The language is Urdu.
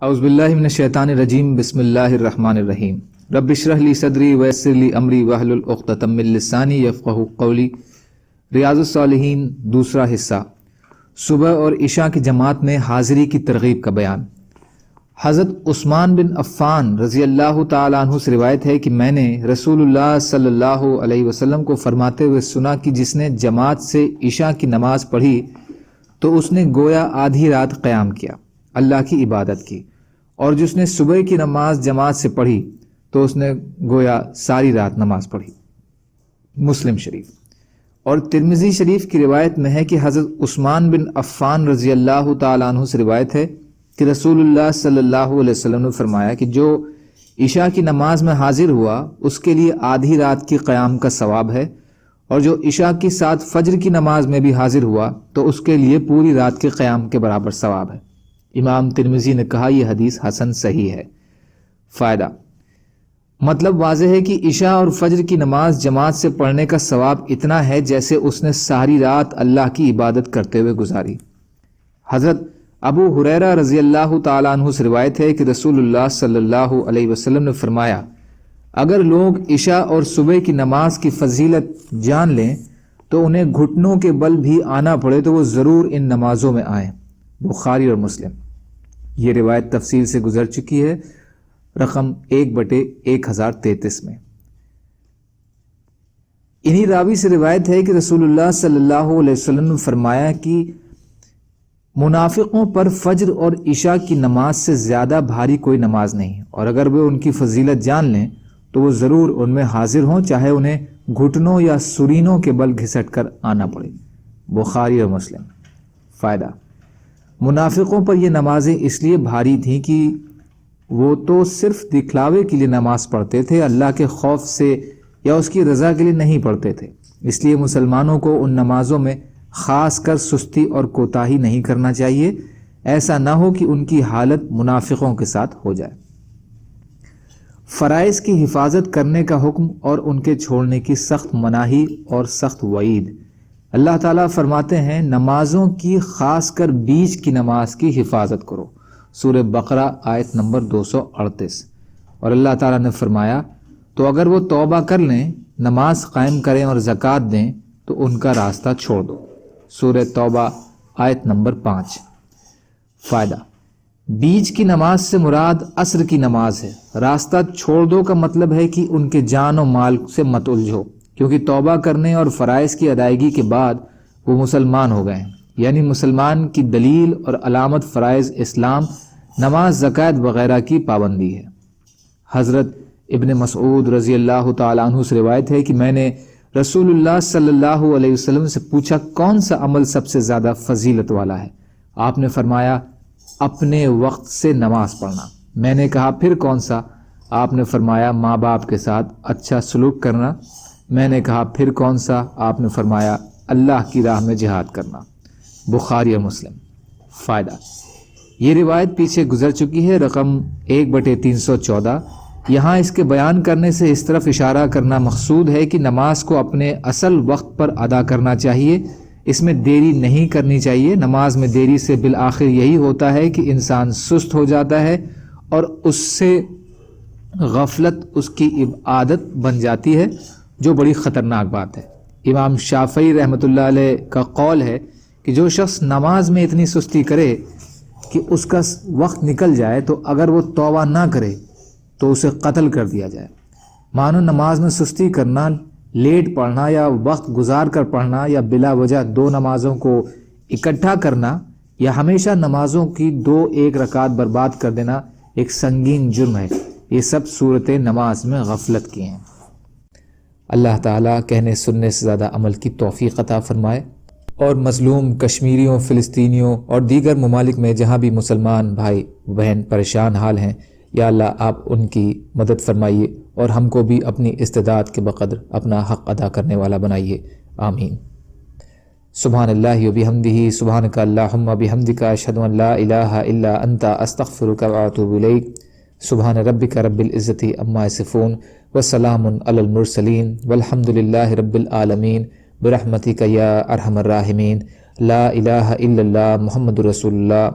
اعوذ باللہ من الشیطان الرجیم بسم اللہ الرحمن الرحیم رب اشرح لی صدری ویسر لی امری واحلل عقدۃ من لسانی یفقہوا قولی۔ ریاض الصالحین دوسرا حصہ، صبح اور عشاء کی جماعت میں حاضری کی ترغیب کا بیان۔ حضرت عثمان بن عفان رضی اللہ تعالیٰ عنہ سے روایت ہے کہ میں نے رسول اللہ صلی اللہ علیہ وسلم کو فرماتے ہوئے سنا کہ جس نے جماعت سے عشاء کی نماز پڑھی تو اس نے گویا آدھی رات قیام کیا، اللہ کی عبادت کی، اور جس نے صبح کی نماز جماعت سے پڑھی تو اس نے گویا ساری رات نماز پڑھی۔ مسلم شریف اور ترمذی شریف کی روایت میں ہے کہ حضرت عثمان بن عفان رضی اللہ تعالیٰ عنہ سے روایت ہے کہ رسول اللہ صلی اللہ علیہ وسلم نے فرمایا کہ جو عشاء کی نماز میں حاضر ہوا اس کے لیے آدھی رات کی قیام کا ثواب ہے، اور جو عشاء کے ساتھ فجر کی نماز میں بھی حاضر ہوا تو اس کے لیے پوری رات کے قیام کے برابر ثواب ہے۔ امام ترمذی نے کہا یہ حدیث حسن صحیح ہے۔ فائدہ، مطلب واضح ہے کہ عشاء اور فجر کی نماز جماعت سے پڑھنے کا ثواب اتنا ہے جیسے اس نے ساری رات اللہ کی عبادت کرتے ہوئے گزاری۔ حضرت ابو ہریرہ رضی اللہ تعالیٰ عنہ سے روایت ہے کہ رسول اللہ صلی اللہ علیہ وسلم نے فرمایا اگر لوگ عشاء اور صبح کی نماز کی فضیلت جان لیں تو انہیں گھٹنوں کے بل بھی آنا پڑے تو وہ ضرور ان نمازوں میں آئیں۔ بخاری اور مسلم۔ یہ روایت تفصیل سے گزر چکی ہے، رقم 1/1033 میں۔ انہی راوی سے روایت ہے کہ رسول اللہ صلی اللہ علیہ وسلم نے فرمایا کہ منافقوں پر فجر اور عشاء کی نماز سے زیادہ بھاری کوئی نماز نہیں، اور اگر وہ ان کی فضیلت جان لیں تو وہ ضرور ان میں حاضر ہوں، چاہے انہیں گھٹنوں یا سرینوں کے بل گھسٹ کر آنا پڑے۔ بخاری اور مسلم۔ فائدہ، منافقوں پر یہ نمازیں اس لیے بھاری تھیں کہ وہ تو صرف دکھلاوے کے لیے نماز پڑھتے تھے، اللہ کے خوف سے یا اس کی رضا کے لیے نہیں پڑھتے تھے۔ اس لیے مسلمانوں کو ان نمازوں میں خاص کر سستی اور کوتاہی نہیں کرنا چاہیے، ایسا نہ ہو کہ ان کی حالت منافقوں کے ساتھ ہو جائے۔ فرائض کی حفاظت کرنے کا حکم اور ان کے چھوڑنے کی سخت مناہی اور سخت وعید۔ اللہ تعالیٰ فرماتے ہیں نمازوں کی خاص کر بیچ کی نماز کی حفاظت کرو، سورہ بقرہ آیت نمبر 238۔ اور اللہ تعالیٰ نے فرمایا تو اگر وہ توبہ کر لیں، نماز قائم کریں اور زکوٰۃ دیں تو ان کا راستہ چھوڑ دو، سورہ توبہ آیت نمبر 5۔ فائدہ، بیچ کی نماز سے مراد عصر کی نماز ہے۔ راستہ چھوڑ دو کا مطلب ہے کہ ان کے جان و مال سے مت الجھو، کیونکہ توبہ کرنے اور فرائض کی ادائیگی کے بعد وہ مسلمان ہو گئے ہیں، یعنی مسلمان کی دلیل اور علامت فرائض اسلام، نماز، زکوٰۃ وغیرہ کی پابندی ہے۔ حضرت ابن مسعود رضی اللہ تعالیٰ عنہ سے روایت ہے کہ میں نے رسول اللہ صلی اللہ علیہ وسلم سے پوچھا کون سا عمل سب سے زیادہ فضیلت والا ہے؟ آپ نے فرمایا اپنے وقت سے نماز پڑھنا۔ میں نے کہا پھر کون سا؟ آپ نے فرمایا ماں باپ کے ساتھ اچھا سلوک کرنا۔ میں نے کہا پھر کون سا؟ آپ نے فرمایا اللہ کی راہ میں جہاد کرنا۔ بخاری اور مسلم۔ فائدہ، یہ روایت پیچھے گزر چکی ہے، رقم 1/314۔ یہاں اس کے بیان کرنے سے اس طرف اشارہ کرنا مقصود ہے کہ نماز کو اپنے اصل وقت پر ادا کرنا چاہیے، اس میں دیری نہیں کرنی چاہیے۔ نماز میں دیری سے بالآخر یہی ہوتا ہے کہ انسان سست ہو جاتا ہے اور اس سے غفلت اس کی عادت بن جاتی ہے، جو بڑی خطرناک بات ہے۔ امام شافعی رحمۃ اللہ علیہ کا قول ہے کہ جو شخص نماز میں اتنی سستی کرے کہ اس کا وقت نکل جائے تو اگر وہ توبہ نہ کرے تو اسے قتل کر دیا جائے۔ مانو نماز میں سستی کرنا، لیٹ پڑھنا یا وقت گزار کر پڑھنا یا بلا وجہ 2 نمازوں کو اکٹھا کرنا یا ہمیشہ نمازوں کی 2 رکعت برباد کر دینا ایک سنگین جرم ہے۔ یہ سب صورتیں نماز میں غفلت کی ہیں۔ اللہ تعالیٰ کہنے سننے سے زیادہ عمل کی توفیق عطا فرمائے، اور مظلوم کشمیریوں، فلسطینیوں اور دیگر ممالک میں جہاں بھی مسلمان بھائی بہن پریشان حال ہیں، یا اللہ آپ ان کی مدد فرمائیے اور ہم کو بھی اپنی استطاعت کے بقدر اپنا حق ادا کرنے والا بنائیے، آمین۔ سبحان اللہ و بحمدہ، سبحانک اللہم بحمدک، اشہد ان لا الہ الا انت، استغفرک و اتوب الیک۔ سبحان ربک رب العزت عما یصفون، وسلام علی المرسلین، والحمد للہ رب العالمین، برحمتک یا ارحم الراحمین۔ لا الہ الا اللہ محمد رسول اللہ۔